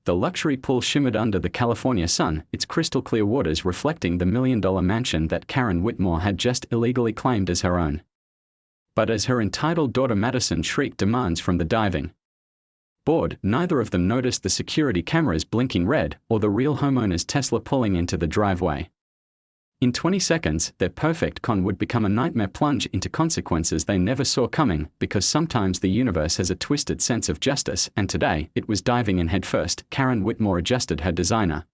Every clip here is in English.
The luxury pool shimmered under the California sun, its crystal-clear waters reflecting the million-dollar mansion that Karen Whitmore had just illegally claimed as her own. But as her entitled daughter Madison shrieked demands from the diving board, neither of them noticed the security cameras blinking red or the real homeowner's Tesla pulling into the driveway. In 20 seconds, their perfect con would become a nightmare plunge into consequences they never saw coming, because sometimes the universe has a twisted sense of justice, and today, it was diving in headfirst. Karen Whitmore adjusted her designer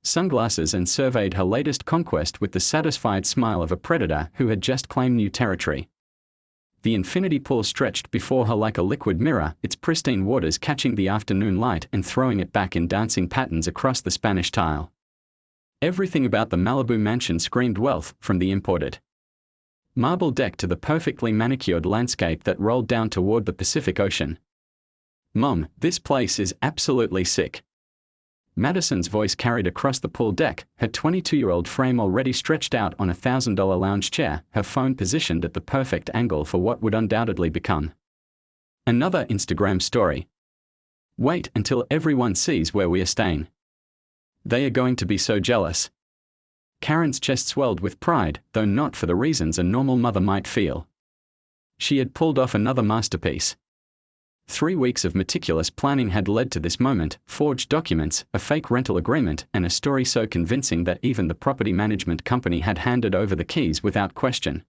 sunglasses and surveyed her latest conquest with the satisfied smile of a predator who had just claimed new territory. The infinity pool stretched before her like a liquid mirror, its pristine waters catching the afternoon light and throwing it back in dancing patterns across the Spanish tile. Everything about the Malibu mansion screamed wealth, from the imported marble deck to the perfectly manicured landscape that rolled down toward the Pacific Ocean. "Mom, this place is absolutely sick." Madison's voice carried across the pool deck, her 22-year-old frame already stretched out on a $1,000 lounge chair, her phone positioned at the perfect angle for what would undoubtedly become another Instagram story. "Wait until everyone sees where we are staying. They are going to be so jealous." Karen's chest swelled with pride, though not for the reasons a normal mother might feel. She had pulled off another masterpiece. 3 weeks of meticulous planning had led to this moment: forged documents, a fake rental agreement, and a story so convincing that even the property management company had handed over the keys without question.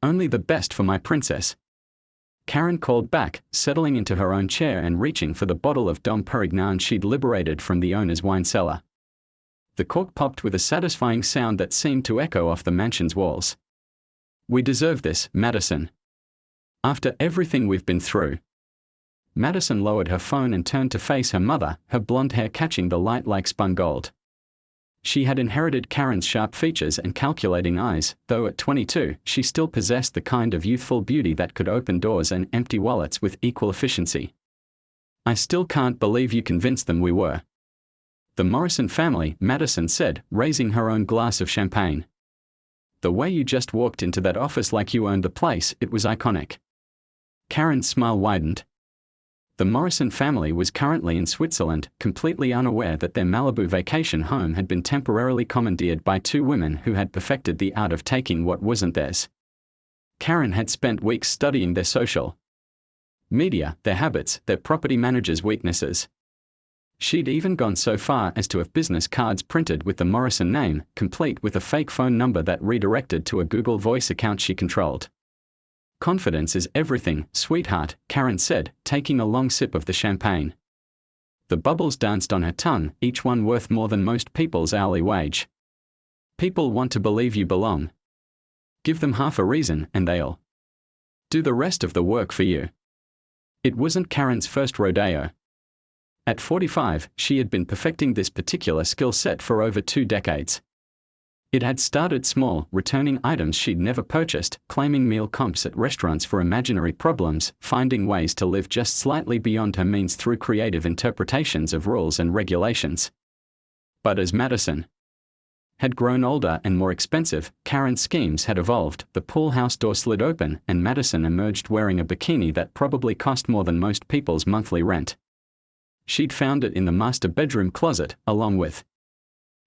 "Only the best for my princess," Karen called back, settling into her own chair and reaching for the bottle of Dom Perignon she'd liberated from the owner's wine cellar. The cork popped with a satisfying sound that seemed to echo off the mansion's walls. "We deserve this, Madison. After everything we've been through." Madison lowered her phone and turned to face her mother, her blonde hair catching the light like spun gold. She had inherited Karen's sharp features and calculating eyes, though at 22, she still possessed the kind of youthful beauty that could open doors and empty wallets with equal efficiency. "I still can't believe you convinced them we were." "The Morrison family," Madison said, raising her own glass of champagne. "The way you just walked into that office like you owned the place, it was iconic." Karen's smile widened. The Morrison family was currently in Switzerland, completely unaware that their Malibu vacation home had been temporarily commandeered by 2 women who had perfected the art of taking what wasn't theirs. Karen had spent weeks studying their social media, their habits, their property managers' weaknesses. She'd even gone so far as to have business cards printed with the Morrison name, complete with a fake phone number that redirected to a Google Voice account she controlled. "Confidence is everything, sweetheart," Karen said, taking a long sip of the champagne. The bubbles danced on her tongue, each one worth more than most people's hourly wage. "People want to believe you belong. Give them half a reason and they'll do the rest of the work for you." It wasn't Karen's first rodeo. At 45, she had been perfecting this particular skill set for over 2 decades. It had started small, returning items she'd never purchased, claiming meal comps at restaurants for imaginary problems, finding ways to live just slightly beyond her means through creative interpretations of rules and regulations. But as Madison had grown older and more expensive, Karen's schemes had evolved. The pool house door slid open, and Madison emerged wearing a bikini that probably cost more than most people's monthly rent. She'd found it in the master bedroom closet, along with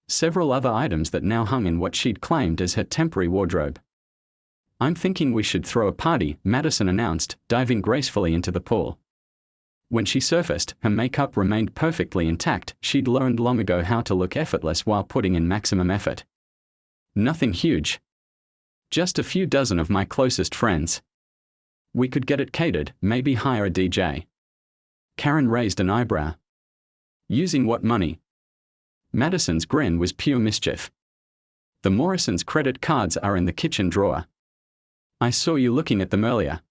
several other items that now hung in what she'd claimed as her temporary wardrobe. "I'm thinking we should throw a party," Madison announced, diving gracefully into the pool. When she surfaced, her makeup remained perfectly intact. She'd learned long ago how to look effortless while putting in maximum effort. "Nothing huge. Just a few dozen of my closest friends. We could get it catered, maybe hire a DJ." Karen raised an eyebrow. "Using what money?" Madison's grin was pure mischief. "The Morrisons' credit cards are in the kitchen drawer. I saw you looking at them earlier."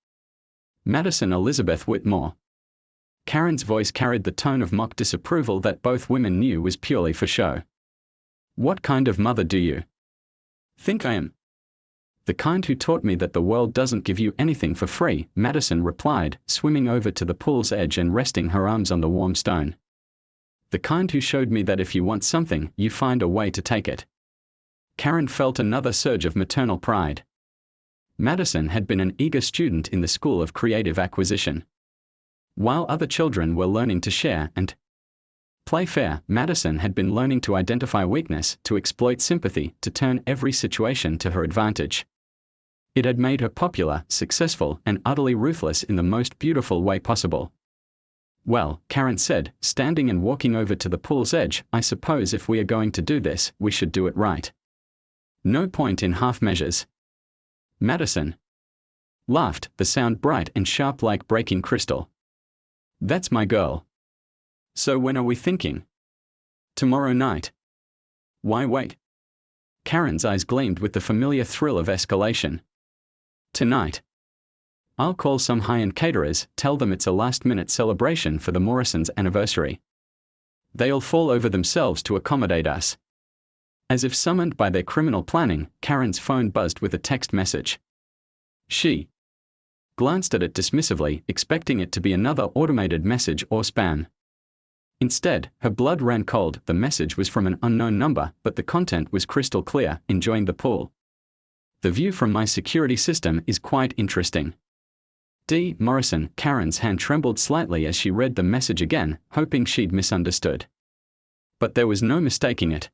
Madison Elizabeth Whitmore. Karen's voice carried the tone of mock disapproval that both women knew was purely for show. "What kind of mother do you think I am?" "The kind who taught me that the world doesn't give you anything for free," Madison replied, swimming over to the pool's edge and resting her arms on the warm stone. "The kind who showed me that if you want something, you find a way to take it." Karen felt another surge of maternal pride. Madison had been an eager student in the School of Creative Acquisition. While other children were learning to share and play fair, Madison had been learning to identify weakness, to exploit sympathy, to turn every situation to her advantage. It had made her popular, successful, and utterly ruthless in the most beautiful way possible. "Well," Karen said, standing and walking over to the pool's edge, "I suppose if we are going to do this, we should do it right. No point in half measures." Madison laughed, the sound bright and sharp like breaking crystal. "That's my girl. So when are we thinking?" "Tomorrow night." "Why wait?" Karen's eyes gleamed with the familiar thrill of escalation. "Tonight. I'll call some high-end caterers, tell them it's a last-minute celebration for the Morrisons' anniversary. They'll fall over themselves to accommodate us." As if summoned by their criminal planning, Karen's phone buzzed with a text message. She glanced at it dismissively, expecting it to be another automated message or spam. Instead, her blood ran cold. The message was from an unknown number, but the content was crystal clear: "Enjoying the pool. The view from my security system is quite interesting. D. Morrison." Karen's hand trembled slightly as she read the message again, hoping she'd misunderstood. But there was no mistaking it.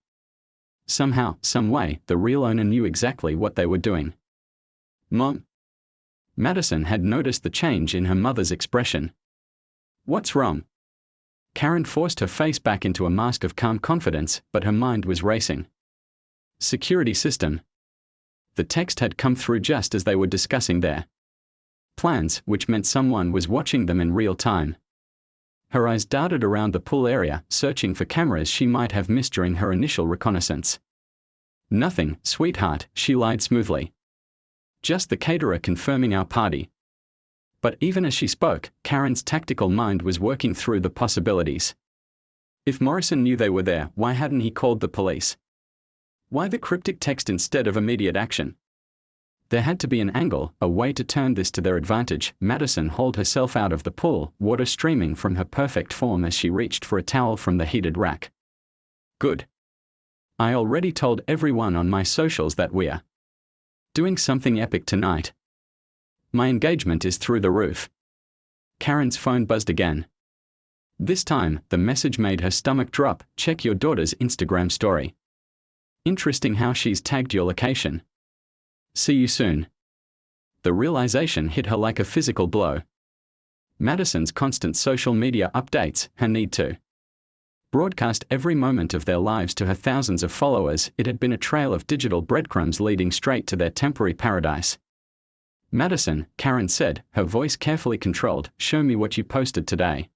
Somehow, some way, the real owner knew exactly what they were doing. "Mom?" Madison had noticed the change in her mother's expression. "What's wrong?" Karen forced her face back into a mask of calm confidence, but her mind was racing. "Security system." The text had come through just as they were discussing their plans, which meant someone was watching them in real time. Her eyes darted around the pool area, searching for cameras she might have missed during her initial reconnaissance. "Nothing, sweetheart," she lied smoothly. "Just the caterer confirming our party." But even as she spoke, Karen's tactical mind was working through the possibilities. If Morrison knew they were there, why hadn't he called the police? Why the cryptic text instead of immediate action? There had to be an angle, a way to turn this to their advantage. Madison hauled herself out of the pool, water streaming from her perfect form as she reached for a towel from the heated rack. "Good. I already told everyone on my socials that we're doing something epic tonight. My engagement is through the roof." Karen's phone buzzed again. This time, the message made her stomach drop. "Check your daughter's Instagram story. Interesting how she's tagged your location. See you soon." The realization hit her like a physical blow. Madison's constant social media updates, her need to broadcast every moment of their lives to her thousands of followers, it had been a trail of digital breadcrumbs leading straight to their temporary paradise. "Madison," Karen said, her voice carefully controlled, "show me what you posted today."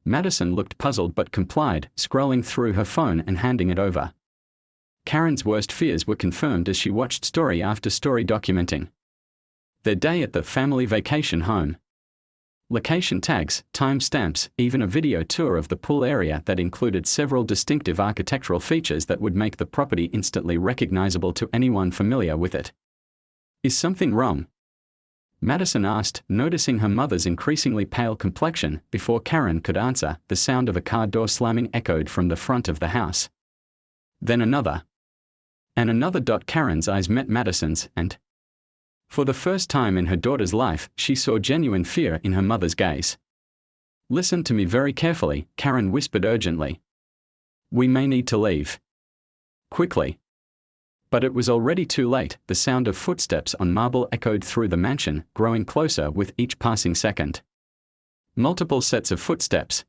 Madison looked puzzled but complied, scrolling through her phone and handing it over. Karen's worst fears were confirmed as she watched story after story documenting their day at the family vacation home. Location tags, time stamps, even a video tour of the pool area that included several distinctive architectural features that would make the property instantly recognizable to anyone familiar with it. "Is something wrong?" Madison asked, noticing her mother's increasingly pale complexion. Before Karen could answer, the sound of a car door slamming echoed from the front of the house. Then another. And another. Karen's eyes met Madison's, and for the first time in her daughter's life, she saw genuine fear in her mother's gaze. "Listen to me very carefully," Karen whispered urgently. "We may need to leave. Quickly." But it was already too late. The sound of footsteps on marble echoed through the mansion, growing closer with each passing second. Multiple sets of footsteps,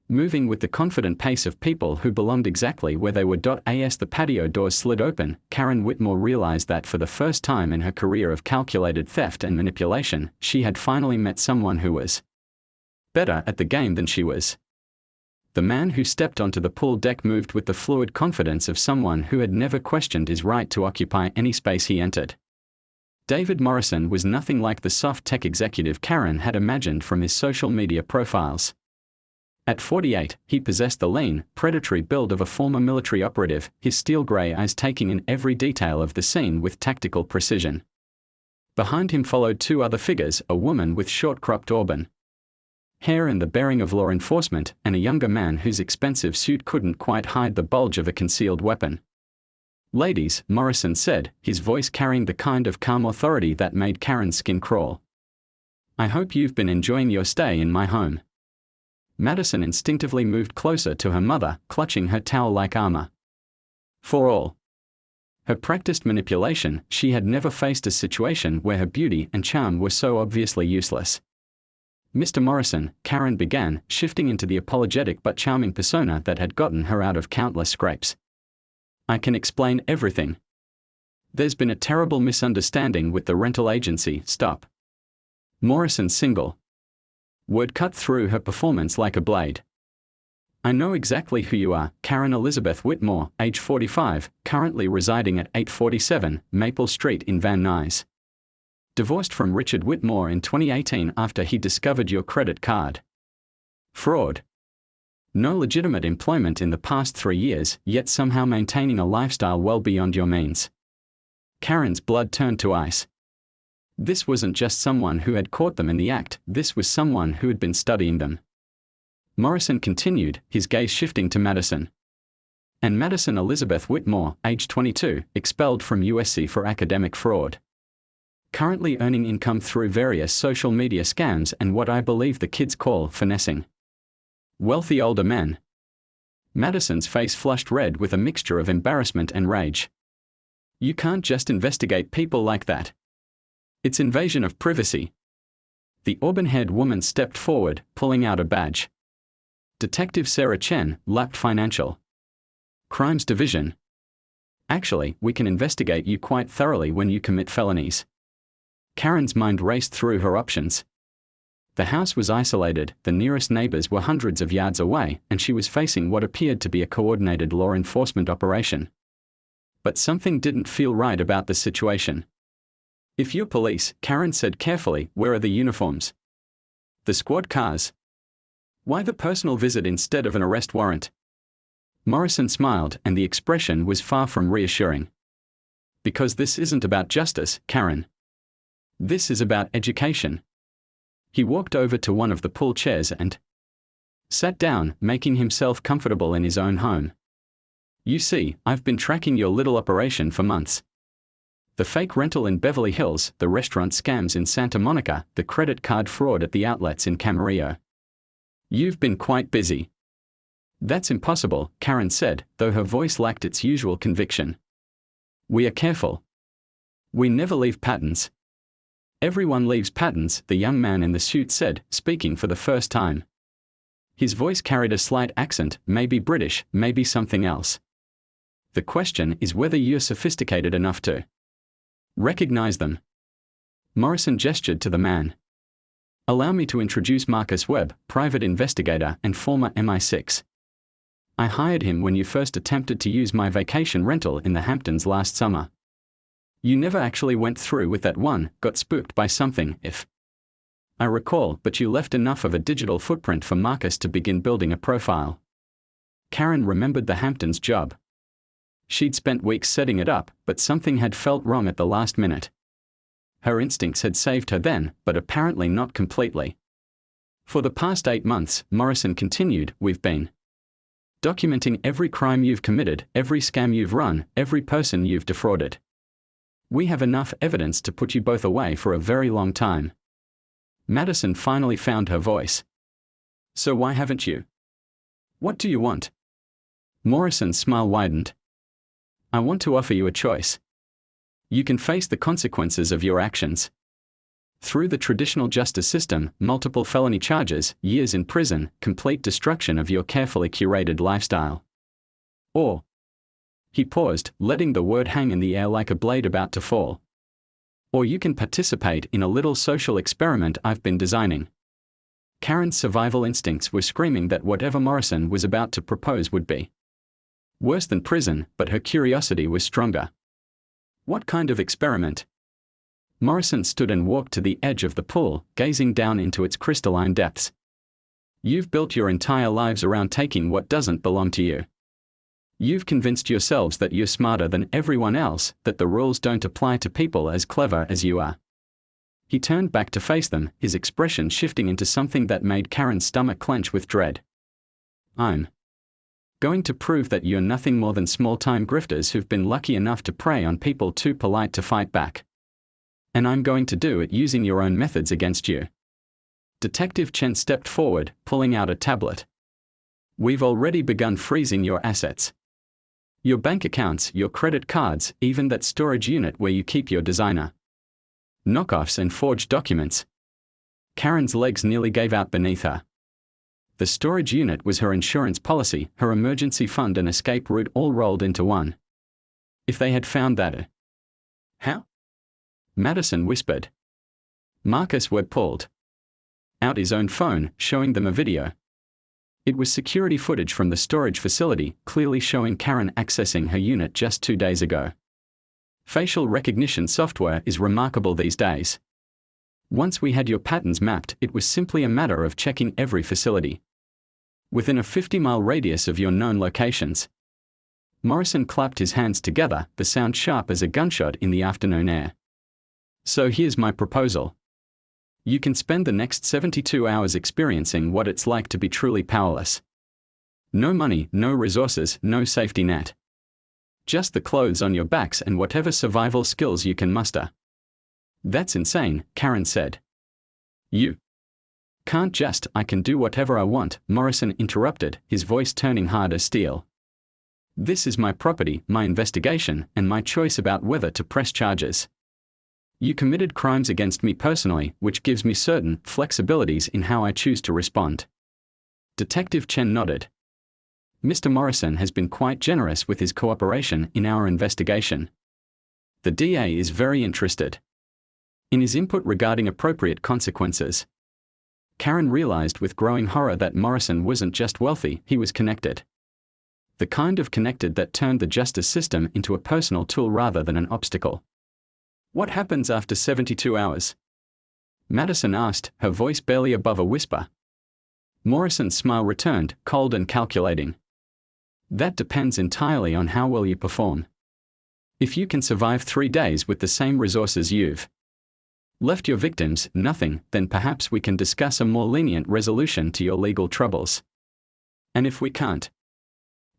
moving with the confident pace of people who belonged exactly where they were. As the patio doors slid open, Karen Whitmore realized that for the first time in her career of calculated theft and manipulation, she had finally met someone who was better at the game than she was. The man who stepped onto the pool deck moved with the fluid confidence of someone who had never questioned his right to occupy any space he entered. David Morrison was nothing like the soft tech executive Karen had imagined from his social media profiles. At 48, he possessed the lean, predatory build of a former military operative, his steel gray eyes taking in every detail of the scene with tactical precision. Behind him followed two other figures, a woman with short-cropped auburn hair and the bearing of law enforcement, and a younger man whose expensive suit couldn't quite hide the bulge of a concealed weapon. "Ladies," Morrison said, his voice carrying the kind of calm authority that made Karen's skin crawl. "I hope you've been enjoying your stay in my home. Madison instinctively moved closer to her mother, clutching her towel-like armor. For all her practiced manipulation, she had never faced a situation where her beauty and charm were so obviously useless. "Mr. Morrison," Karen began, shifting into the apologetic but charming persona that had gotten her out of countless scrapes. "I can explain everything. There's been a terrible misunderstanding with the rental agency." "Stop." Morrison's single word cut through her performance like a blade. "I know exactly who you are, Karen Elizabeth Whitmore, age 45, currently residing at 847 Maple Street in Van Nuys. Divorced from Richard Whitmore in 2018 after he discovered your credit card fraud. No legitimate employment in the past 3 years, yet somehow maintaining a lifestyle well beyond your means." Karen's blood turned to ice. This wasn't just someone who had caught them in the act, this was someone who had been studying them. Morrison continued, his gaze shifting to Madison. "And Madison Elizabeth Whitmore, age 22, expelled from USC for academic fraud. Currently earning income through various social media scams and what I believe the kids call finessing wealthy older men." Madison's face flushed red with a mixture of embarrassment and rage. "You can't just investigate people like that. It's invasion of privacy." The auburn-haired woman stepped forward, pulling out a badge. "Detective Sarah Chen, Lapped Financial Crimes Division. Actually, we can investigate you quite thoroughly when you commit felonies." Karen's mind raced through her options. The house was isolated, the nearest neighbors were hundreds of yards away, and she was facing what appeared to be a coordinated law enforcement operation. But something didn't feel right about the situation. "If you're police," Karen said carefully, "where are the uniforms? The squad cars? Why the personal visit instead of an arrest warrant?" Morrison smiled, and the expression was far from reassuring. "Because this isn't about justice, Karen. This is about education." He walked over to one of the pool chairs and sat down, making himself comfortable in his own home. "You see, I've been tracking your little operation for months. The fake rental in Beverly Hills, the restaurant scams in Santa Monica, the credit card fraud at the outlets in Camarillo. You've been quite busy." "That's impossible," Karen said, though her voice lacked its usual conviction. "We are careful. We never leave patterns." "Everyone leaves patterns," the young man in the suit said, speaking for the first time. His voice carried a slight accent, maybe British, maybe something else. "The question is whether you're sophisticated enough to recognize them." Morrison gestured to the man. "Allow me to introduce Marcus Webb, private investigator and former MI6. I hired him when you first attempted to use my vacation rental in the Hamptons last summer. You never actually went through with that one, got spooked by something, if I recall, but you left enough of a digital footprint for Marcus to begin building a profile." Karen remembered the Hamptons job. She'd spent weeks setting it up, but something had felt wrong at the last minute. Her instincts had saved her then, but apparently not completely. "For the past 8 months, Morrison continued, we've been documenting every crime you've committed, every scam you've run, every person you've defrauded. We have enough evidence to put you both away for a very long time." Madison finally found her voice. "So why haven't you? What do you want?" Morrison's smile widened. "I want to offer you a choice. You can face the consequences of your actions. Through the traditional justice system, multiple felony charges, years in prison, complete destruction of your carefully curated lifestyle. Or," he paused, letting the word hang in the air like a blade about to fall, "or you can participate in a little social experiment I've been designing." Karen's survival instincts were screaming that whatever Morrison was about to propose would be worse than prison, but her curiosity was stronger. "What kind of experiment?" Morrison stood and walked to the edge of the pool, gazing down into its crystalline depths. "You've built your entire lives around taking what doesn't belong to you. You've convinced yourselves that you're smarter than everyone else, that the rules don't apply to people as clever as you are." He turned back to face them, his expression shifting into something that made Karen's stomach clench with dread. "I'm going to prove that you're nothing more than small-time grifters who've been lucky enough to prey on people too polite to fight back. And I'm going to do it using your own methods against you." Detective Chen stepped forward, pulling out a tablet. We've already begun freezing your assets. Your bank accounts, your credit cards, even that storage unit where you keep your designer knockoffs and forged documents. Karen's legs nearly gave out beneath her. The storage unit was her insurance policy, her emergency fund and escape route all rolled into one. If they had found that. How? Madison whispered. Marcus Webb pulled out his own phone, showing them a video. It was security footage from the storage facility, clearly showing Karen accessing her unit just 2 days ago. Facial recognition software is remarkable these days. Once we had your patterns mapped, it was simply a matter of checking every facility within a 50-mile radius of your known locations. Morrison clapped his hands together, the sound sharp as a gunshot in the afternoon air. So here's my proposal. You can spend the next 72 hours experiencing what it's like to be truly powerless. No money, no resources, no safety net. Just the clothes on your backs and whatever survival skills you can muster. That's insane, Karen said. You can't just, I can do whatever I want, Morrison interrupted, his voice turning hard as steel. This is my property, my investigation, and my choice about whether to press charges. You committed crimes against me personally, which gives me certain flexibilities in how I choose to respond. Detective Chen nodded. Mr. Morrison has been quite generous with his cooperation in our investigation. The DA is very interested in his input regarding appropriate consequences. Karen realized with growing horror that Morrison wasn't just wealthy, he was connected. The kind of connected that turned the justice system into a personal tool rather than an obstacle. What happens after 72 hours? Madison asked, her voice barely above a whisper. Morrison's smile returned, cold and calculating. That depends entirely on how well you perform. If you can survive 3 days with the same resources you've left your victims, nothing, then perhaps we can discuss a more lenient resolution to your legal troubles. And if we can't?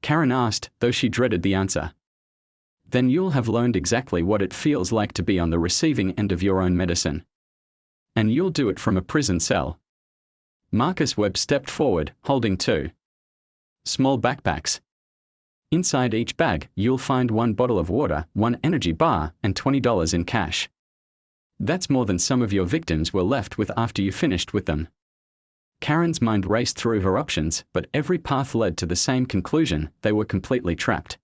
Karen asked, though she dreaded the answer. Then you'll have learned exactly what it feels like to be on the receiving end of your own medicine. And you'll do it from a prison cell. Marcus Webb stepped forward, holding 2 small backpacks. Inside each bag, you'll find 1 bottle of water, 1 energy bar, and $20 in cash. That's more than some of your victims were left with after you finished with them. Karen's mind raced through her options, but every path led to the same conclusion: they were completely trapped.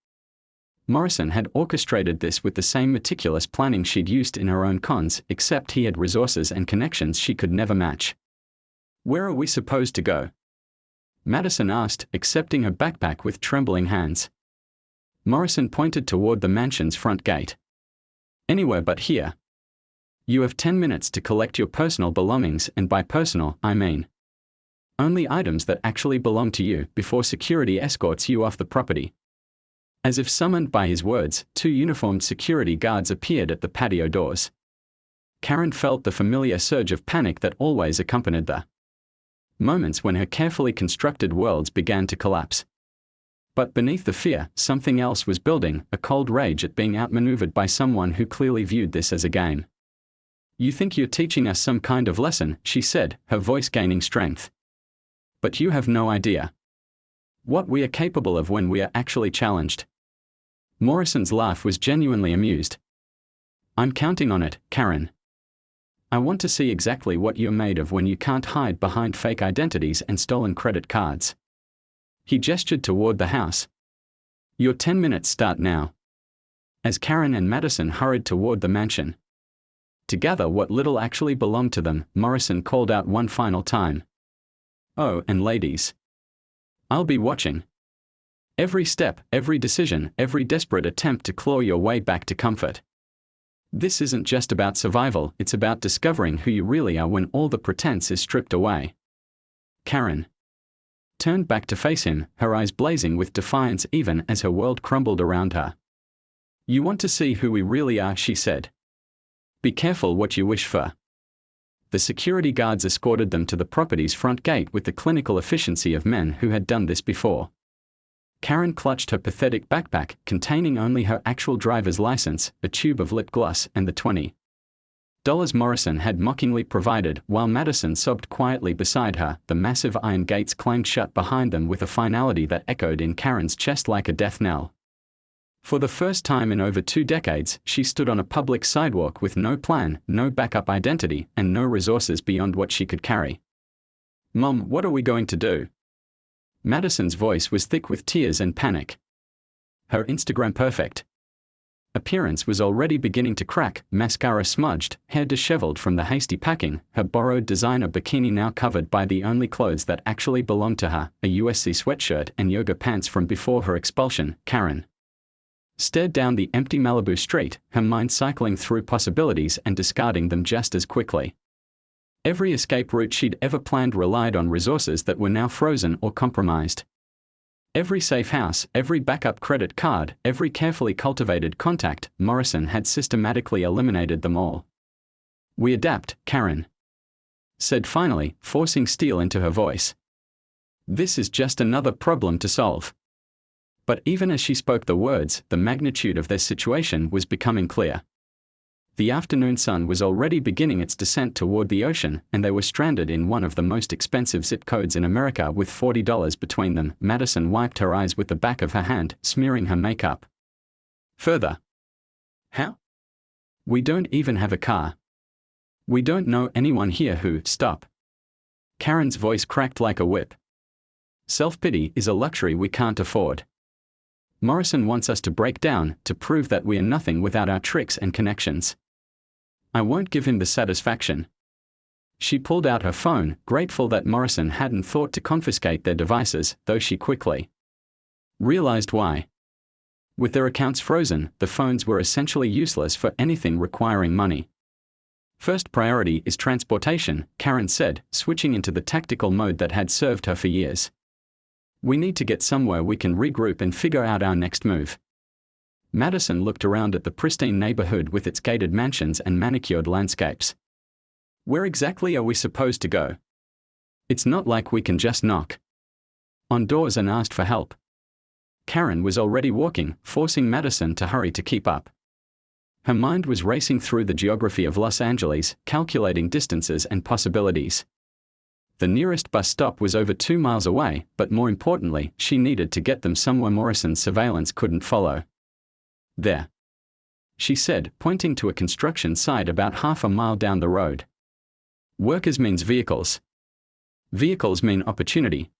Morrison had orchestrated this with the same meticulous planning she'd used in her own cons, except he had resources and connections she could never match. Where are we supposed to go? Madison asked, accepting her backpack with trembling hands. Morrison pointed toward the mansion's front gate. Anywhere but here. You have 10 minutes to collect your personal belongings, and by personal, I mean only items that actually belong to you, before security escorts you off the property. As if summoned by his words, 2 uniformed security guards appeared at the patio doors. Karen felt the familiar surge of panic that always accompanied the moments when her carefully constructed worlds began to collapse. But beneath the fear, something else was building, a cold rage at being outmaneuvered by someone who clearly viewed this as a game. You think you're teaching us some kind of lesson, she said, her voice gaining strength. But you have no idea what we are capable of when we are actually challenged. Morrison's laugh was genuinely amused. I'm counting on it, Karen. I want to see exactly what you're made of when you can't hide behind fake identities and stolen credit cards. He gestured toward the house. Your 10 minutes start now. As Karen and Madison hurried toward the mansion to gather what little actually belonged to them, Morrison called out one final time. Oh, and ladies, I'll be watching. Every step, every decision, every desperate attempt to claw your way back to comfort. This isn't just about survival, it's about discovering who you really are when all the pretense is stripped away. Karen turned back to face him, her eyes blazing with defiance even as her world crumbled around her. You want to see who we really are, she said. Be careful what you wish for. The security guards escorted them to the property's front gate with the clinical efficiency of men who had done this before. Karen clutched her pathetic backpack, containing only her actual driver's license, a tube of lip gloss, and the $20 Morrison had mockingly provided, while Madison sobbed quietly beside her, the massive iron gates clanged shut behind them with a finality that echoed in Karen's chest like a death knell. For the first time in over 2 decades, she stood on a public sidewalk with no plan, no backup identity, and no resources beyond what she could carry. "Mom, what are we going to do?" Madison's voice was thick with tears and panic. Her Instagram perfect appearance was already beginning to crack, mascara smudged, hair disheveled from the hasty packing, her borrowed designer bikini now covered by the only clothes that actually belonged to her, a USC sweatshirt and yoga pants from before her expulsion. Karen stared down the empty Malibu street, her mind cycling through possibilities and discarding them just as quickly. Every escape route she'd ever planned relied on resources that were now frozen or compromised. Every safe house, every backup credit card, every carefully cultivated contact, Morrison had systematically eliminated them all. "We adapt," Karen said finally, forcing steel into her voice. "This is just another problem to solve." But even as she spoke the words, the magnitude of their situation was becoming clear. The afternoon sun was already beginning its descent toward the ocean, and they were stranded in one of the most expensive zip codes in America with $40 between them. Madison wiped her eyes with the back of her hand, smearing her makeup. "Further? How? We don't even have a car. We don't know anyone here who..." "Stop." Karen's voice cracked like a whip. "Self-pity is a luxury we can't afford. Morrison wants us to break down, to prove that we are nothing without our tricks and connections. I won't give him the satisfaction." She pulled out her phone, grateful that Morrison hadn't thought to confiscate their devices, though she quickly realized why. With their accounts frozen, the phones were essentially useless for anything requiring money. "First priority is transportation," Karen said, switching into the tactical mode that had served her for years. "We need to get somewhere we can regroup and figure out our next move." Madison looked around at the pristine neighborhood with its gated mansions and manicured landscapes. "Where exactly are we supposed to go? It's not like we can just knock on doors and ask for help." Karen was already walking, forcing Madison to hurry to keep up. Her mind was racing through the geography of Los Angeles, calculating distances and possibilities. The nearest bus stop was over 2 miles away, but more importantly, she needed to get them somewhere Morrison's surveillance couldn't follow. "There," she said, pointing to a construction site about half a mile down the road. "Workers means vehicles. Vehicles mean opportunity."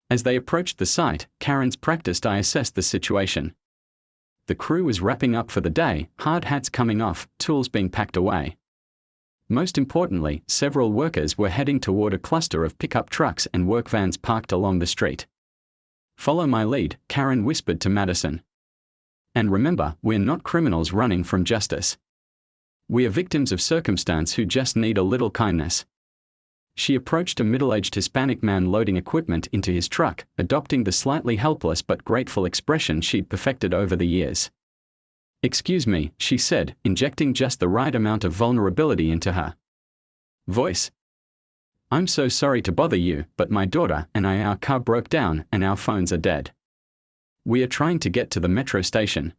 As they approached the site, Karen's practiced eye assessed the situation. The crew was wrapping up for the day, hard hats coming off, tools being packed away. Most importantly, several workers were heading toward a cluster of pickup trucks and work vans parked along the street. "Follow my lead," Karen whispered to Madison. "And remember, we're not criminals running from justice. We are victims of circumstance who just need a little kindness." She approached a middle-aged Hispanic man loading equipment into his truck, adopting the slightly helpless but grateful expression she'd perfected over the years. "Excuse me," she said, injecting just the right amount of vulnerability into her voice. "I'm so sorry to bother you, but my daughter and our car broke down and our phones are dead. We are trying to get to the metro station.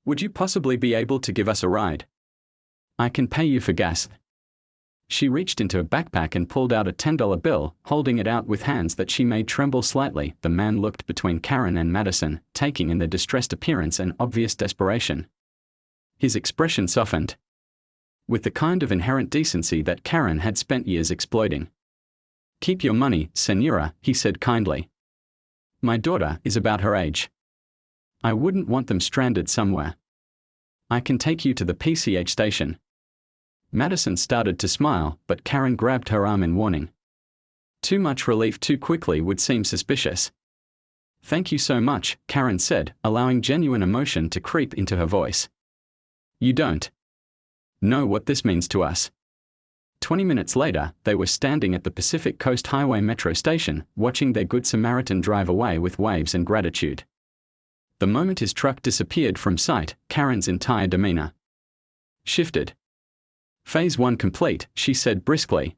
Would you possibly be able to give us a ride? I can pay you for gas." She reached into a backpack and pulled out a $10 bill, holding it out with hands that she made tremble slightly. The man looked between Karen and Madison, taking in their distressed appearance and obvious desperation. His expression softened with the kind of inherent decency that Karen had spent years exploiting. "Keep your money, Senora," he said kindly. "My daughter is about her age. I wouldn't want them stranded somewhere. I can take you to the PCH station." Madison started to smile, but Karen grabbed her arm in warning. Too much relief too quickly would seem suspicious. "Thank you so much," Karen said, allowing genuine emotion to creep into her voice. "You don't know what this means to us." 20 minutes later, they were standing at the Pacific Coast Highway metro station, watching their Good Samaritan drive away with waves and gratitude. The moment his truck disappeared from sight, Karen's entire demeanor shifted. "Phase 1 complete," she said briskly.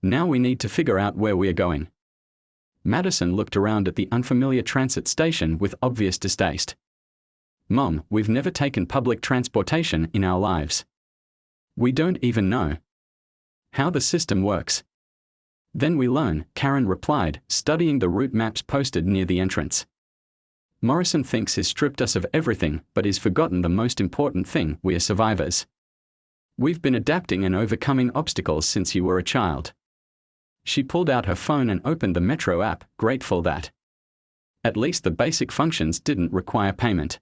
"Now we need to figure out where we are going." Madison looked around at the unfamiliar transit station with obvious distaste. "Mom, we've never taken public transportation in our lives. We don't even know how the system works. Then we learn, Karen replied, studying the route maps posted near the entrance. Morrison thinks he's stripped us of everything, but he's forgotten the most important thing: we are survivors. We've been adapting and overcoming obstacles since you were a child. She pulled out her phone and opened the Metro app, grateful that at least the basic functions didn't require payment.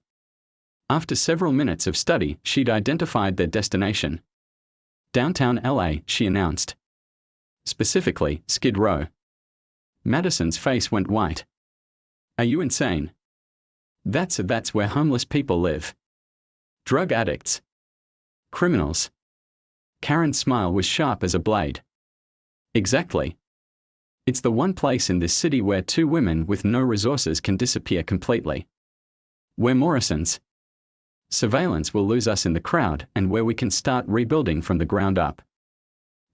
After several minutes of study, she'd identified their destination. Downtown LA, she announced. Specifically, Skid Row. Madison's face went white. Are you insane? That's where homeless people live. Drug addicts. Criminals. Karen's smile was sharp as a blade. Exactly. It's the one place in this city where two women with no resources can disappear completely. We're Morrisons. Surveillance will lose us in the crowd, and where we can start rebuilding from the ground up.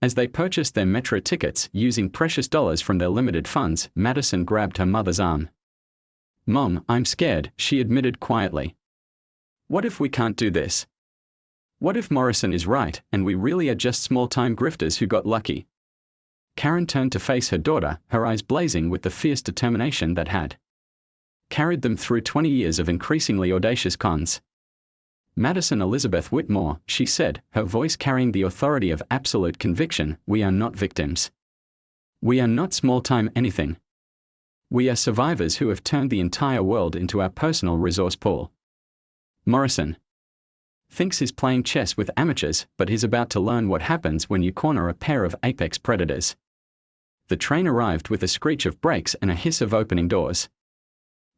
As they purchased their Metro tickets using precious dollars from their limited funds, Madison grabbed her mother's arm. Mom, I'm scared, she admitted quietly. What if we can't do this? What if Morrison is right, and we really are just small-time grifters who got lucky? Karen turned to face her daughter, her eyes blazing with the fierce determination that had carried them through 20 years of increasingly audacious cons. Madison Elizabeth Whitmore, she said, her voice carrying the authority of absolute conviction, we are not victims. We are not small-time anything. We are survivors who have turned the entire world into our personal resource pool. Morrison thinks he's playing chess with amateurs, but he's about to learn what happens when you corner a pair of apex predators. The train arrived with a screech of brakes and a hiss of opening doors.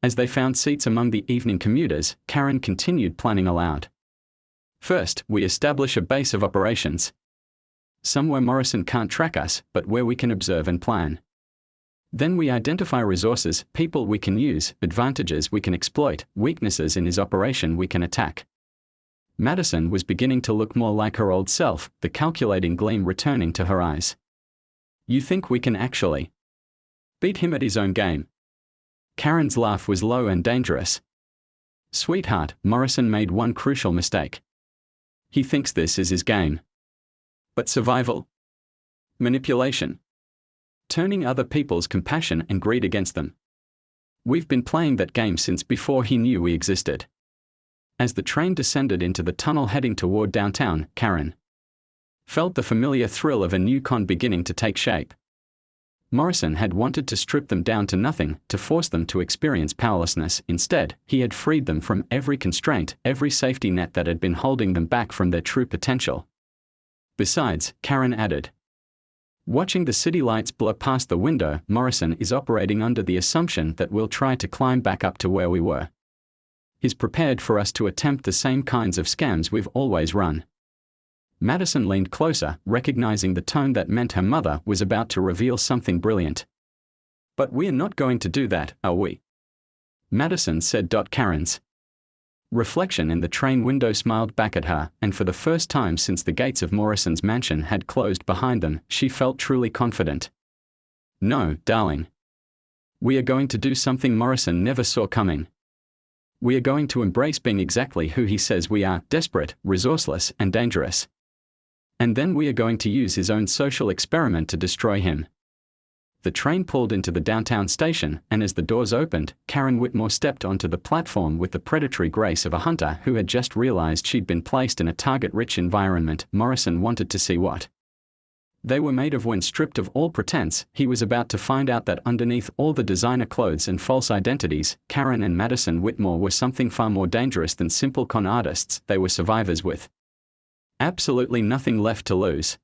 As they found seats among the evening commuters, Karen continued planning aloud. First, we establish a base of operations. Somewhere Morrison can't track us, but where we can observe and plan. Then we identify resources, people we can use, advantages we can exploit, weaknesses in his operation we can attack. Madison was beginning to look more like her old self, the calculating gleam returning to her eyes. You think we can actually beat him at his own game? Karen's laugh was low and dangerous. Sweetheart, Morrison made one crucial mistake. He thinks this is his game. But survival? Manipulation? Turning other people's compassion and greed against them. We've been playing that game since before he knew we existed. As the train descended into the tunnel heading toward downtown, Karen felt the familiar thrill of a new con beginning to take shape. Morrison had wanted to strip them down to nothing, to force them to experience powerlessness. Instead, he had freed them from every constraint, every safety net that had been holding them back from their true potential. Besides, Karen added, watching the city lights blur past the window, Morrison is operating under the assumption that we'll try to climb back up to where we were. He's prepared for us to attempt the same kinds of scams we've always run. Madison leaned closer, recognizing the tone that meant her mother was about to reveal something brilliant. But we're not going to do that, are we? Madison said. Karen's reflection in the train window smiled back at her, and for the first time since the gates of Morrison's mansion had closed behind them, she felt truly confident. No, darling. We are going to do something Morrison never saw coming. We are going to embrace being exactly who he says we are, desperate, resourceless, and dangerous. And then we are going to use his own social experiment to destroy him. The train pulled into the downtown station, and as the doors opened, Karen Whitmore stepped onto the platform with the predatory grace of a hunter who had just realized she'd been placed in a target-rich environment. Morrison wanted to see what they were made of when stripped of all pretense. He was about to find out that underneath all the designer clothes and false identities, Karen and Madison Whitmore were something far more dangerous than simple con artists. They were survivors with absolutely nothing left to lose.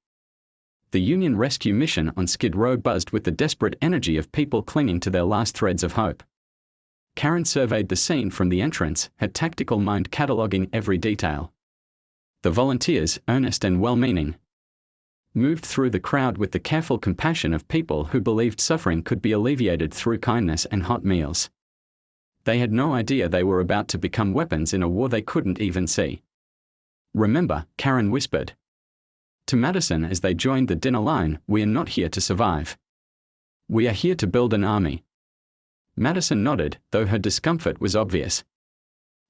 The Union rescue mission on Skid Row buzzed with the desperate energy of people clinging to their last threads of hope. Karen surveyed the scene from the entrance, her tactical mind cataloging every detail. The volunteers, earnest and well-meaning, moved through the crowd with the careful compassion of people who believed suffering could be alleviated through kindness and hot meals. They had no idea they were about to become weapons in a war they couldn't even see. Remember, Karen whispered to Madison as they joined the dinner line, we are not here to survive. We are here to build an army. Madison nodded, though her discomfort was obvious.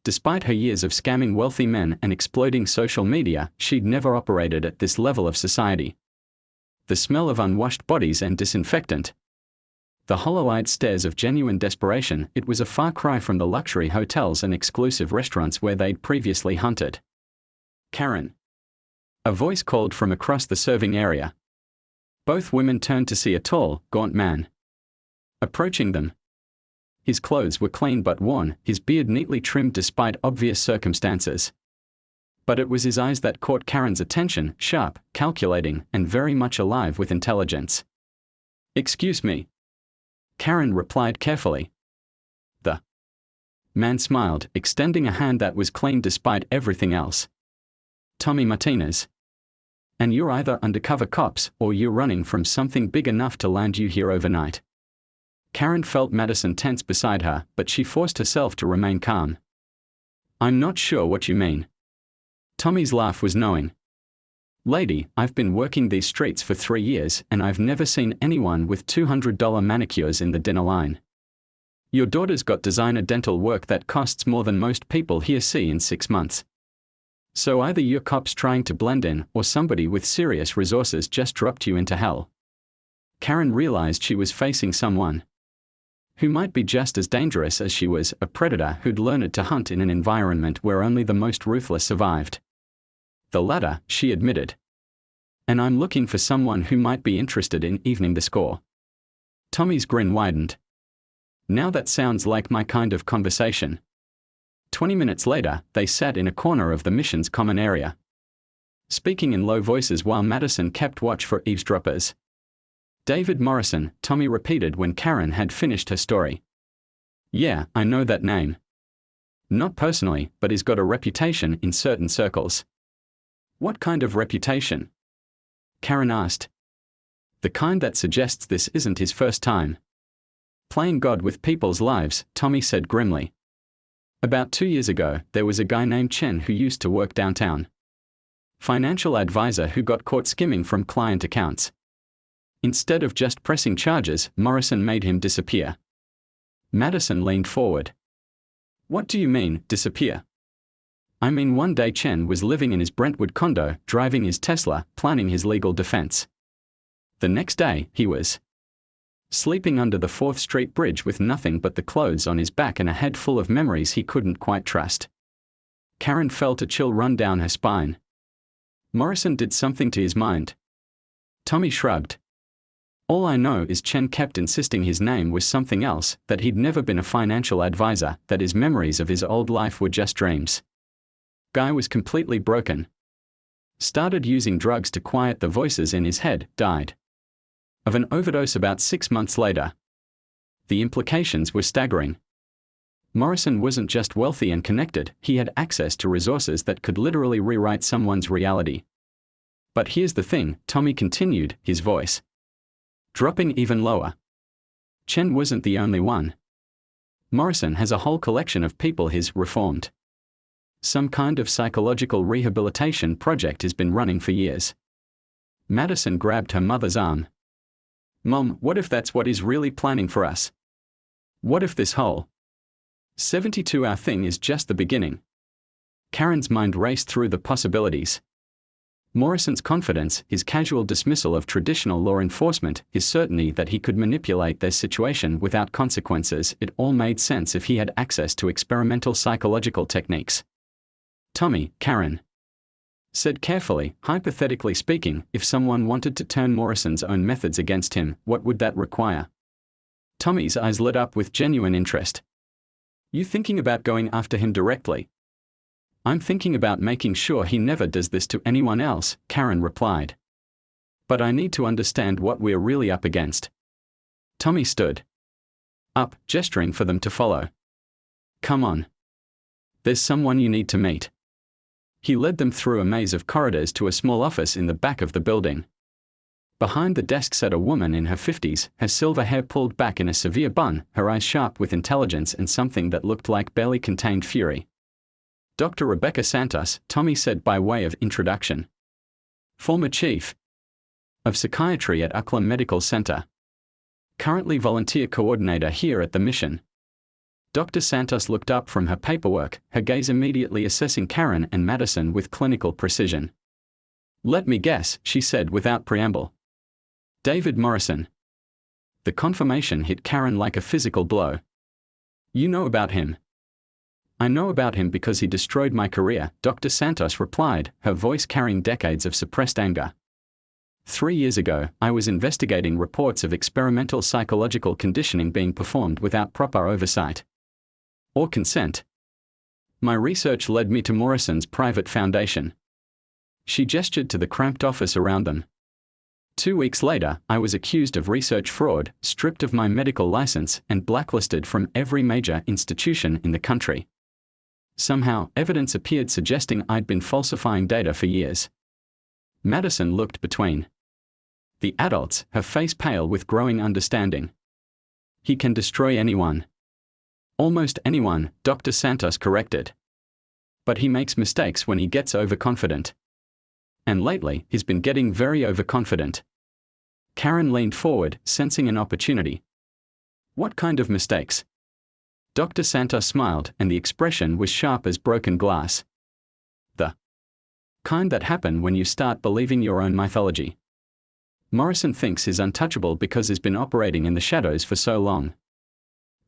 Despite her years of scamming wealthy men and exploiting social media, she'd never operated at this level of society. The smell of unwashed bodies and disinfectant. The hollow-eyed stares of genuine desperation. It was a far cry from the luxury hotels and exclusive restaurants where they'd previously hunted. Karen. A voice called from across the serving area. Both women turned to see a tall, gaunt man approaching them. His clothes were clean but worn, his beard neatly trimmed despite obvious circumstances. But it was his eyes that caught Karen's attention, sharp, calculating, and very much alive with intelligence. "Excuse me," Karen replied carefully. The man smiled, extending a hand that was clean despite everything else. "Tommy Martinez. And you're either undercover cops or you're running from something big enough to land you here overnight." Karen felt Madison tense beside her, but she forced herself to remain calm. "I'm not sure what you mean." Tommy's laugh was knowing. "Lady, I've been working these streets for 3 years and I've never seen anyone with $200 manicures in the dinner line. Your daughter's got designer dental work that costs more than most people here see in 6 months. So either you're cops trying to blend in or somebody with serious resources just dropped you into hell." Karen realized she was facing someone who might be just as dangerous as she was, a predator who'd learned to hunt in an environment where only the most ruthless survived. "The latter," she admitted. "And I'm looking for someone who might be interested in evening the score." Tommy's grin widened. "Now that sounds like my kind of conversation." 20 minutes later, they sat in a corner of the mission's common area, speaking in low voices while Madison kept watch for eavesdroppers. "David Morrison," Tommy repeated when Karen had finished her story. "Yeah, I know that name. Not personally, but he's got a reputation in certain circles." "What kind of reputation?" Karen asked. "The kind that suggests this isn't his first time playing God with people's lives," Tommy said grimly. "About 2 years ago, there was a guy named Chen who used to work downtown. Financial advisor who got caught skimming from client accounts. Instead of just pressing charges, Morrison made him disappear." Madison leaned forward. "What do you mean, disappear?" "I mean one day Chen was living in his Brentwood condo, driving his Tesla, planning his legal defense. The next day, he was sleeping under the 4th Street Bridge with nothing but the clothes on his back and a head full of memories he couldn't quite trust." Karen felt a chill run down her spine. "Morrison did something to his mind." Tommy shrugged. "All I know is Chen kept insisting his name was something else, that he'd never been a financial advisor, that his memories of his old life were just dreams. Guy was completely broken. Started using drugs to quiet the voices in his head, died of an overdose about 6 months later." The implications were staggering. Morrison wasn't just wealthy and connected, he had access to resources that could literally rewrite someone's reality. "But here's the thing," Tommy continued, his voice dropping even lower. "Chen wasn't the only one. Morrison has a whole collection of people he's reformed. Some kind of psychological rehabilitation project has been running for years." Madison grabbed her mother's arm. "Mom, what if that's what he's really planning for us? What if this whole 72-hour thing is just the beginning?" Karen's mind raced through the possibilities. Morrison's confidence, his casual dismissal of traditional law enforcement, his certainty that he could manipulate their situation without consequences, it all made sense if he had access to experimental psychological techniques. "Tommy," Karen said carefully, "hypothetically speaking, if someone wanted to turn Morrison's own methods against him, what would that require?" Tommy's eyes lit up with genuine interest. "You thinking about going after him directly?" "I'm thinking about making sure he never does this to anyone else," Karen replied. "But I need to understand what we're really up against." Tommy stood up, gesturing for them to follow. "Come on. There's someone you need to meet." He led them through a maze of corridors to a small office in the back of the building. Behind the desk sat a woman in her 50s, her silver hair pulled back in a severe bun, her eyes sharp with intelligence and something that looked like barely contained fury. "Dr. Rebecca Santos," Tommy said by way of introduction. "Former chief of psychiatry at Ucklum Medical Center. Currently volunteer coordinator here at the mission." Dr. Santos looked up from her paperwork, her gaze immediately assessing Karen and Madison with clinical precision. "Let me guess," she said without preamble. "David Morrison." The confirmation hit Karen like a physical blow. "You know about him?" "I know about him because he destroyed my career," Dr. Santos replied, her voice carrying decades of suppressed anger. 3 years ago, I was investigating reports of experimental psychological conditioning being performed without proper oversight or consent. My research led me to Morrison's private foundation. She gestured to the cramped office around them. 2 weeks later, I was accused of research fraud, stripped of my medical license, and blacklisted from every major institution in the country. Somehow, evidence appeared suggesting I'd been falsifying data for years. Madison looked between the adults, her face pale with growing understanding. "He can destroy anyone." "Almost anyone," Dr. Santos corrected. "But he makes mistakes when he gets overconfident. And lately, he's been getting very overconfident." Karen leaned forward, sensing an opportunity. "What kind of mistakes?" Dr. Santos smiled, and the expression was sharp as broken glass. "The kind that happen when you start believing your own mythology. Morrison thinks he's untouchable because he's been operating in the shadows for so long.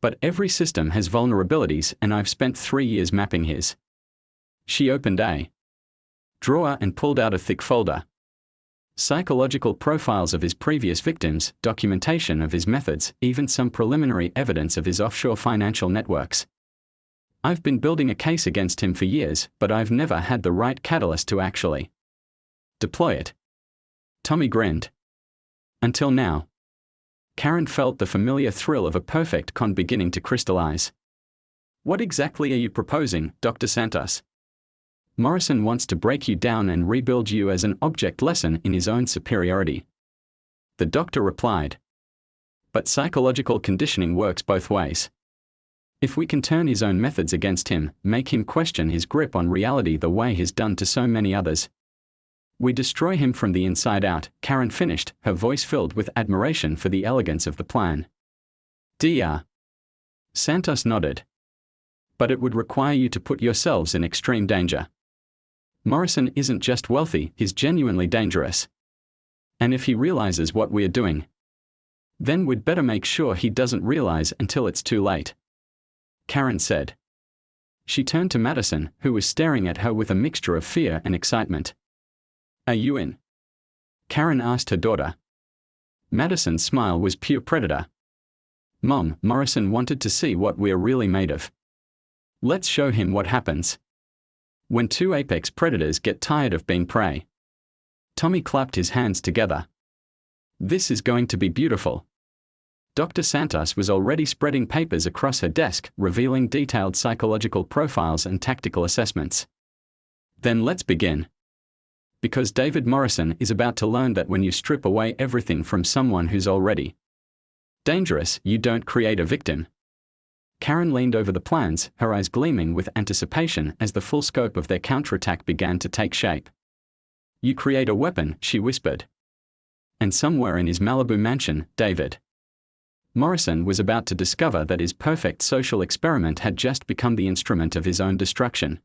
But every system has vulnerabilities, and I've spent 3 years mapping his." She opened a drawer and pulled out a thick folder. Psychological profiles of his previous victims, documentation of his methods, even some preliminary evidence of his offshore financial networks. "I've been building a case against him for years, but I've never had the right catalyst to actually deploy it." Tommy grinned. "Until now." Karen felt the familiar thrill of a perfect con beginning to crystallize. "What exactly are you proposing, Dr. Santos?" "Morrison wants to break you down and rebuild you as an object lesson in his own superiority," the doctor replied. "But psychological conditioning works both ways. If we can turn his own methods against him, make him question his grip on reality the way he's done to so many others, we destroy him from the inside out," Karen finished, her voice filled with admiration for the elegance of the plan. "Dr. Santos nodded. "But it would require you to put yourselves in extreme danger. Morrison isn't just wealthy, he's genuinely dangerous. And if he realizes what we're doing, then we'd better make sure he doesn't realize until it's too late," Karen said. She turned to Madison, who was staring at her with a mixture of fear and excitement. "Are you in?" Karen asked her daughter. Madison's smile was pure predator. "Mom, Morrison wanted to see what we're really made of. Let's show him what happens when two apex predators get tired of being prey." Tommy clapped his hands together. "This is going to be beautiful." Dr. Santos was already spreading papers across her desk, revealing detailed psychological profiles and tactical assessments. "Then let's begin. Because David Morrison is about to learn that when you strip away everything from someone who's already dangerous, you don't create a victim." Karen leaned over the plans, her eyes gleaming with anticipation as the full scope of their counterattack began to take shape. "You create a weapon," she whispered. And somewhere in his Malibu mansion, David Morrison was about to discover that his perfect social experiment had just become the instrument of his own destruction.